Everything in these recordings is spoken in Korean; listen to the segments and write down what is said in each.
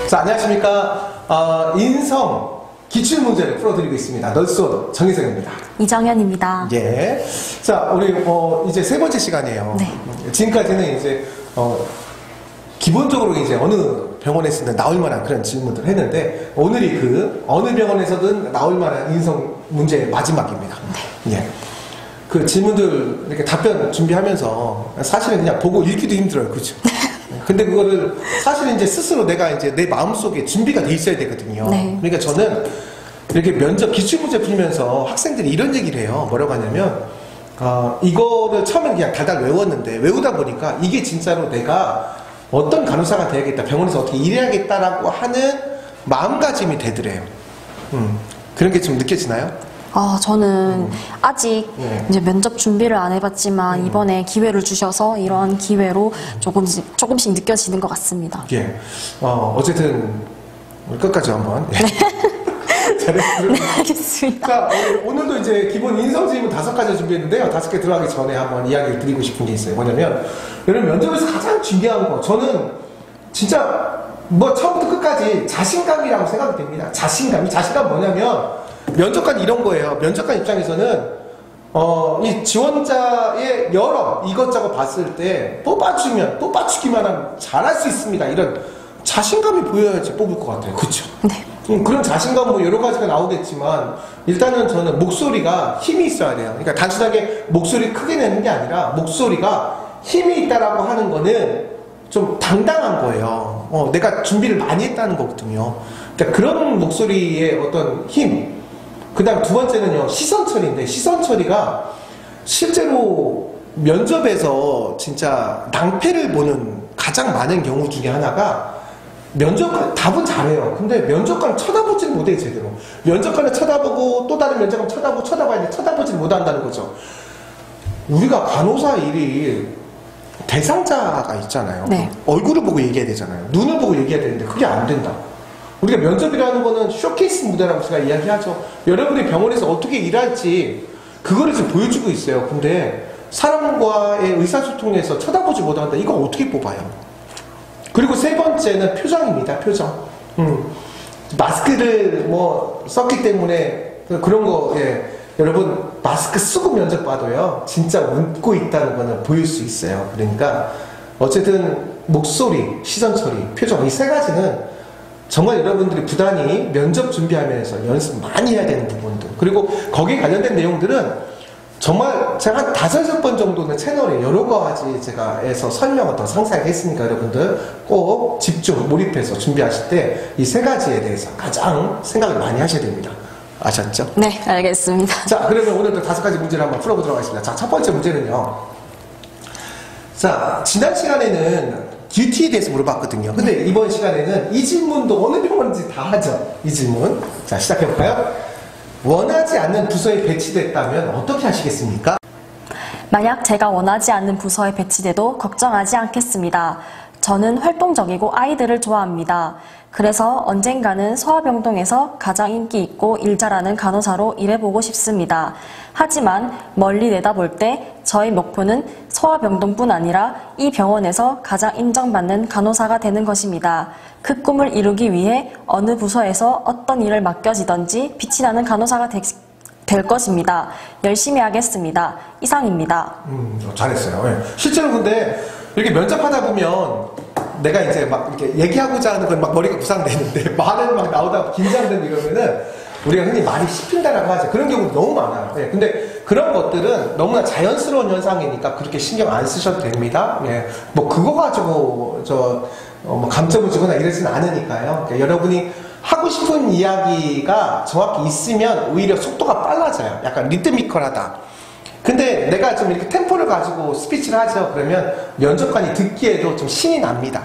자, 안녕하십니까. 인성 기출문제를 풀어드리고 있습니다. 널스원 정희성입니다. 이정현입니다. 예. 자, 우리 이제 세 번째 시간이에요. 네. 지금까지는 이제 기본적으로 이제 어느 병원에서든 나올 만한 그런 질문들을 했는데, 오늘이 그 어느 병원에서든 나올 만한 인성 문제의 마지막입니다. 네. 예. 그 질문들 이렇게 답변 준비하면서 사실은 그냥 보고 읽기도 힘들어요. 그렇죠? 근데 그거를 사실은 이제 스스로 내가 이제 내 마음속에 준비가 돼 있어야 되거든요. 네. 그러니까 저는 이렇게 면접 기출문제 풀면서 학생들이 이런 얘기를 해요. 뭐라고 하냐면, 이거를 처음엔 그냥 달달 외웠는데, 외우다 보니까 이게 진짜로 내가 어떤 간호사가 돼야겠다, 병원에서 어떻게 일해야겠다라고 하는 마음가짐이 되더래요. 그런 게 좀 느껴지나요? 저는 아직 네. 이제 면접 준비를 안 해봤지만 이번에 기회를 주셔서 이런 기회로 조금씩 느껴지는 것 같습니다. 예. 어쨌든 우리 끝까지 한번. 예. 잘했어요. 네, 알겠습니다. 자, 오늘도 이제 기본 인성 질문 5가지 준비했는데요. 5개 들어가기 전에 한번 이야기를 드리고 싶은 게 있어요. 뭐냐면, 여러분 면접에서 가장 중요한 거, 저는 진짜 뭐 처음부터 끝까지 자신감이라고 생각이 됩니다. 자신감 뭐냐면, 면접관 이런 거예요. 면접관 입장에서는 이 지원자의 여러 이것저것 봤을 때 뽑아주기만 하면 잘할 수 있습니다. 이런 자신감이 보여야지 뽑을 것 같아요. 그렇죠? 네. 그런 자신감 뭐 여러 가지가 나오겠지만, 일단은 저는 목소리가 힘이 있어야 돼요. 그러니까 단순하게 목소리 크게 내는 게 아니라 목소리가 힘이 있다라고 하는 거는 좀 당당한 거예요. 내가 준비를 많이 했다는 거거든요. 그러니까 그런 목소리의 어떤 힘. 그 다음 두 번째는요, 시선 처리인데, 시선 처리가 실제로 면접에서 진짜 낭패를 보는 가장 많은 경우 중에 하나가, 면접관 답은 잘해요. 근데 면접관을 쳐다보지는 못해요, 제대로. 면접관을 쳐다보고 또 다른 면접관 쳐다봐야 되는데 쳐다보지는 못한다는 거죠. 우리가 간호사 일이 대상자가 있잖아요. 네. 얼굴을 보고 얘기해야 되잖아요. 눈을 보고 얘기해야 되는데 그게 안 된다. 우리가 면접이라는 거는 쇼케이스 무대라고 제가 이야기하죠. 여러분이 병원에서 어떻게 일할지 그거를 지금 보여주고 있어요. 근데 사람과의 의사소통에서 쳐다보지 못한다. 이거 어떻게 뽑아요? 그리고 세 번째는 표정입니다. 표정. 마스크를 뭐 썼기 때문에 그런 거, 예. 여러분 마스크 쓰고 면접 봐도요, 진짜 웃고 있다는 거는 보일 수 있어요. 그러니까 어쨌든 목소리, 시선 처리, 표정, 이 세 가지는 정말 여러분들이 부단히 면접 준비하면서 연습 많이 해야 되는 부분들, 그리고 거기에 관련된 내용들은 정말 제가 한 5-6번 정도는 채널에 여러 가지 제가 해서 설명을 더 상세하게 했으니까 여러분들 꼭 집중, 몰입해서 준비하실 때 이 세 가지에 대해서 가장 생각을 많이 하셔야 됩니다. 아셨죠? 네, 알겠습니다. 자, 그러면 오늘도 5가지 문제를 한번 풀어보도록 하겠습니다. 자, 첫 번째 문제는요. 자, 지난 시간에는 듀티에 대해서 물어봤거든요. 근데 이번 시간에는 이 질문도 어느 병원인지 다 하죠. 이 질문. 자, 시작해볼까요? 원하지 않는 부서에 배치됐다면 어떻게 하시겠습니까? 만약 제가 원하지 않는 부서에 배치돼도 걱정하지 않겠습니다. 저는 활동적이고 아이들을 좋아합니다. 그래서 언젠가는 소아병동에서 가장 인기 있고 일 잘하는 간호사로 일해보고 싶습니다. 하지만 멀리 내다볼 때 저의 목표는 소아병동뿐 아니라 이 병원에서 가장 인정받는 간호사가 되는 것입니다. 그 꿈을 이루기 위해 어느 부서에서 어떤 일을 맡겨지던지 빛이 나는 간호사가 될 것입니다. 열심히 하겠습니다. 이상입니다. 잘했어요. 네. 실제로 근데 이렇게 면접하다 보면 내가 이제 막 이렇게 얘기하고자 하는 건 막 머리가 구상되는데 말을 막 나오다가 긴장되고 이러면은 우리가 흔히 말이 씹힌다라고 하죠. 그런 경우도 너무 많아요. 예. 근데 그런 것들은 너무나 자연스러운 현상이니까 그렇게 신경 안 쓰셔도 됩니다. 예. 뭐 그거 가지고 뭐 감점을 주거나 이러지는 않으니까요. 그러니까 여러분이 하고 싶은 이야기가 정확히 있으면 오히려 속도가 빨라져요. 약간 리드미컬하다. 근데 내가 좀 이렇게 템포를 가지고 스피치를 하죠. 그러면 면접관이 듣기에도 좀 신이 납니다.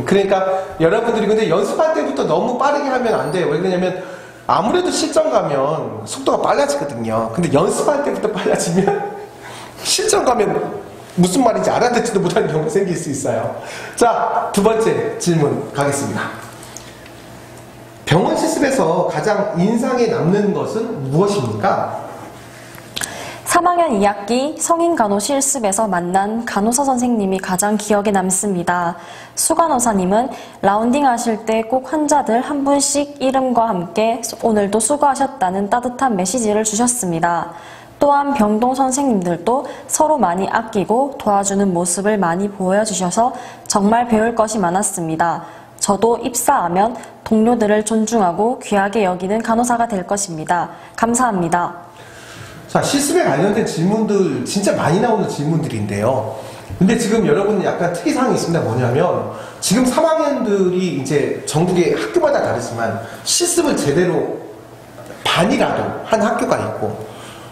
그러니까 여러분들이 근데 연습할 때부터 너무 빠르게 하면 안 돼요. 왜냐면 아무래도 실전 가면 속도가 빨라지거든요. 근데 연습할 때부터 빨라지면 실전 가면 무슨 말인지 알아듣지도 못하는 경우가 생길 수 있어요. 자, 두 번째 질문 가겠습니다. 병원 시술에서 가장 인상에 남는 것은 무엇입니까? 3학년 2학기 성인간호 실습에서 만난 간호사 선생님이 가장 기억에 남습니다. 수간호사님은 라운딩 하실 때 꼭 환자들 한 분씩 이름과 함께 오늘도 수고하셨다는 따뜻한 메시지를 주셨습니다. 또한 병동 선생님들도 서로 많이 아끼고 도와주는 모습을 많이 보여주셔서 정말 배울 것이 많았습니다. 저도 입사하면 동료들을 존중하고 귀하게 여기는 간호사가 될 것입니다. 감사합니다. 자, 실습에 관련된 질문들 진짜 많이 나오는 질문들인데요. 근데 지금 여러분 약간 특이사항이 있습니다. 뭐냐면 지금 3학년들이 이제 전국의 학교마다 다르지만 실습을 제대로 반이라도 한 학교가 있고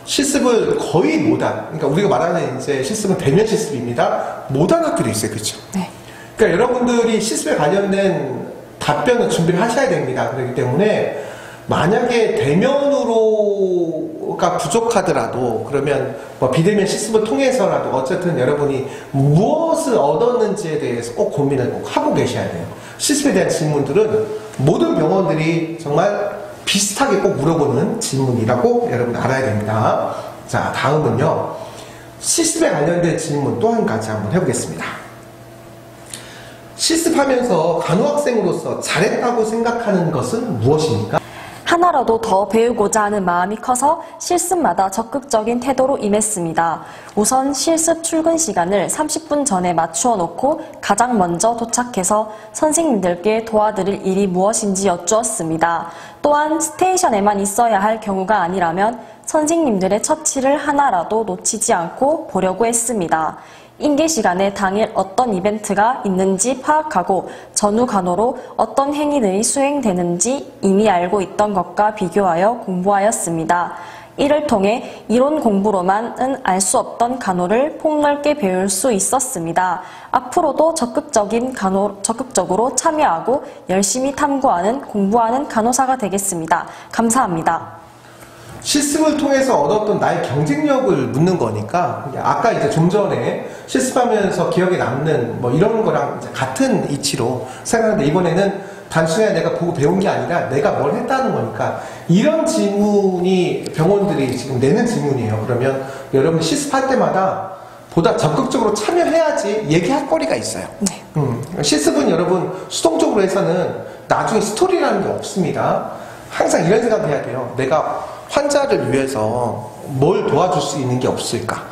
실습을 거의 못한, 그러니까 우리가 말하는 이제 실습은 대면 실습입니다. 못한 학교도 있어요. 그렇죠? 네. 그러니까 여러분들이 실습에 관련된 답변을 준비를 하셔야 됩니다. 그렇기 때문에 만약에 대면으로가 부족하더라도 그러면 뭐 비대면 실습을 통해서라도 어쨌든 여러분이 무엇을 얻었는지에 대해서 꼭 고민을 꼭 하고 계셔야 돼요. 실습에 대한 질문들은 모든 병원들이 정말 비슷하게 꼭 물어보는 질문이라고 여러분 알아야 됩니다. 자, 다음은요. 실습에 관련된 질문 또 한 가지 한번 해보겠습니다. 실습하면서 간호학생으로서 잘했다고 생각하는 것은 무엇입니까? 하나라도 더 배우고자 하는 마음이 커서 실습마다 적극적인 태도로 임했습니다. 우선 실습 출근 시간을 30분 전에 맞추어 놓고 가장 먼저 도착해서 선생님들께 도와드릴 일이 무엇인지 여쭈었습니다. 또한 스테이션에만 있어야 할 경우가 아니라면 선생님들의 처치를 하나라도 놓치지 않고 보려고 했습니다. 임기 시간에 당일 어떤 이벤트가 있는지 파악하고 전후 간호로 어떤 행위들이 수행되는지 이미 알고 있던 것과 비교하여 공부하였습니다. 이를 통해 이론 공부로만은 알 수 없던 간호를 폭넓게 배울 수 있었습니다. 앞으로도 적극적으로 참여하고 열심히 탐구하는 공부하는 간호사가 되겠습니다. 감사합니다. 실습을 통해서 얻었던 나의 경쟁력을 묻는 거니까 아까 이제 좀 전에 실습하면서 기억에 남는 뭐 이런 거랑 이제 같은 이치로 생각하는데 이번에는 단순히 내가 보고 배운 게 아니라 내가 뭘 했다는 거니까 이런 질문이 병원들이 지금 내는 질문이에요. 그러면 여러분 실습할 때마다 보다 적극적으로 참여해야지 얘기할 거리가 있어요. 네. 실습은 여러분 수동적으로 해서는 나중에 스토리라는 게 없습니다. 항상 이런 생각을 해야 돼요. 내가 환자를 위해서 뭘 도와줄 수 있는 게 없을까?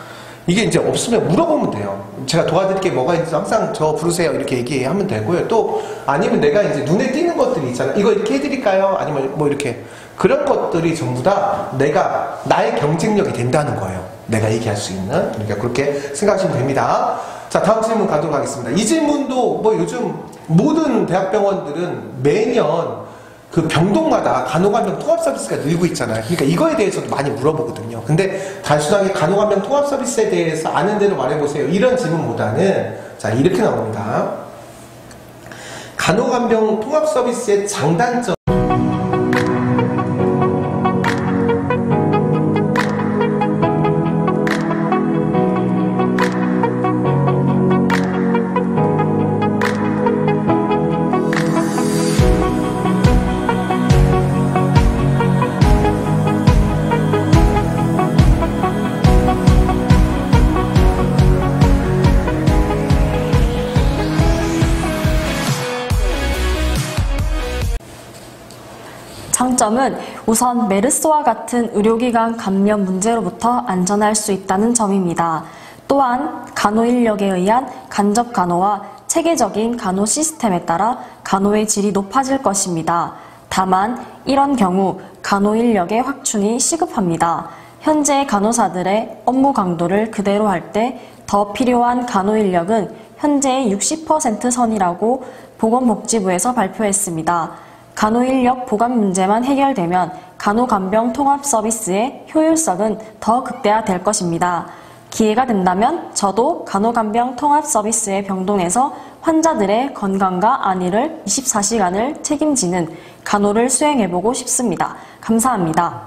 이게 이제 없으면 물어보면 돼요. 제가 도와드릴 게 뭐가 있는지 항상 저 부르세요. 이렇게 얘기하면 되고요. 또 아니면 내가 이제 눈에 띄는 것들이 있잖아요. 이거 이렇게 해드릴까요? 아니면 뭐 이렇게. 그런 것들이 전부 다 나의 경쟁력이 된다는 거예요. 내가 얘기할 수 있는. 그러니까 그렇게 생각하시면 됩니다. 자, 다음 질문 가도록 하겠습니다. 이 질문도 뭐 요즘 모든 대학병원들은 매년 그 병동마다 간호간병 통합 서비스가 늘고 있잖아요. 그러니까 이거에 대해서도 많이 물어보거든요. 근데 단순하게 간호간병 통합 서비스에 대해서 아는 대로 말해보세요. 이런 질문보다는 자, 이렇게 나옵니다. 간호간병 통합 서비스의 장단점. 장점은 우선 메르스와 같은 의료기관 감염 문제로부터 안전할 수 있다는 점입니다. 또한 간호 인력에 의한 간접 간호와 체계적인 간호 시스템에 따라 간호의 질이 높아질 것입니다. 다만 이런 경우 간호 인력의 확충이 시급합니다. 현재 간호사들의 업무 강도를 그대로 할 때 더 필요한 간호 인력은 현재의 60% 선이라고 보건복지부에서 발표했습니다. 간호인력 보강 문제만 해결되면 간호간병 통합 서비스의 효율성은 더 극대화될 것입니다. 기회가 된다면 저도 간호간병 통합 서비스의 병동에서 환자들의 건강과 안위를 24시간을 책임지는 간호를 수행해보고 싶습니다. 감사합니다.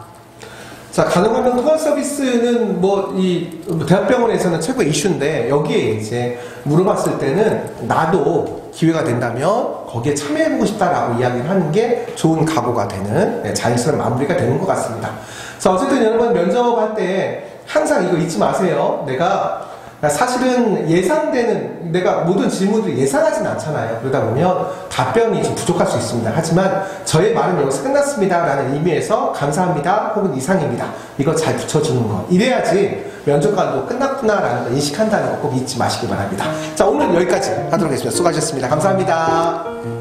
자, 간호간병 통합 서비스는 이 대학병원에서는 최고의 이슈인데 여기에 이제 물어봤을 때는 나도 기회가 된다면 거기에 참여해보고 싶다라고 이야기를 하는 게 좋은 각오가 되는 자연스러운 마무리가 되는 것 같습니다. 자, 어쨌든 여러분 면접할 때 항상 이거 잊지 마세요. 내가 사실은 예상되는, 내가 모든 질문들을 예상하진 않잖아요. 그러다 보면 답변이 좀 부족할 수 있습니다. 하지만 저의 말은 여기서 끝났습니다 라는 의미에서 감사합니다 혹은 이상입니다, 이거 잘 붙여주는 거, 이래야지 면접관도 끝났구나 라는 걸 인식한다는 거 꼭 잊지 마시기 바랍니다. 자, 오늘 여기까지 하도록 하겠습니다. 수고하셨습니다. 감사합니다.